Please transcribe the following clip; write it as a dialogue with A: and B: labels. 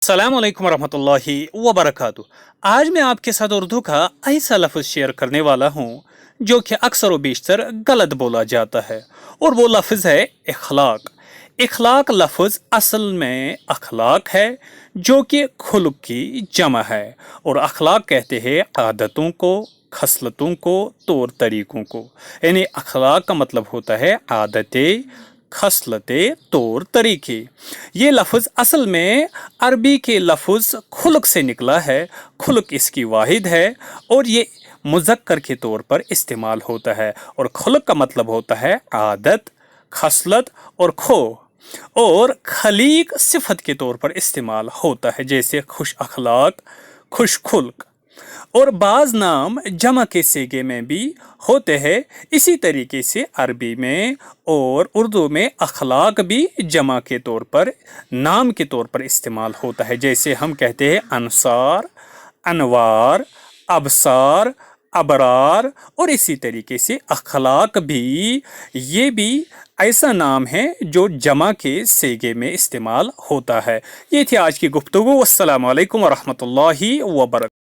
A: अस्सलाम वालेकुम रहमतुल्लाहि व बरकातुहू। आज मैं आपके साथ उर्दू का ऐसा लफ्ज़ शेयर करने वाला हूँ जो कि अक्सर व बेशतर गलत बोला जाता है, और वो लफ्ज़ है इखलाक। इखलाक लफ्ज़ असल में अखलाक है, जो कि खुल्क की जमा है, और अखलाक कहते हैं आदतों को, खसलतों को, तौर तरीक़ों को। यानी अखलाक का मतलब होता है आदतें, खसलतें, तौर तरीके। ये लफ्ज़ असल में अरबी के लफ्ज़ खुल्क से निकला है। खुल्क इसकी वाहिद है और ये मुज़क्कर के तौर पर इस्तेमाल होता है, और खुल्क का मतलब होता है आदत, खसलत और खो, और खलीक सिफत के तौर पर इस्तेमाल होता है, जैसे खुश अखलाक, खुश खुल्क। और बाज़ नाम जमा के सीगे में भी होते हैं। इसी तरीके से अरबी में और उर्दू में अखलाक भी जमा के तौर पर, नाम के तौर पर इस्तेमाल होता है। जैसे हम कहते हैं अंसार, अनवार, अबसार, अबरार, और इसी तरीके से अखलाक भी, ये भी ऐसा नाम है जो जमा के सीगे में इस्तेमाल होता है। ये थी आज की गुफ्तगू। अस्सलामु अलैकुम व रहमतुल्लाहि व बरकातहू।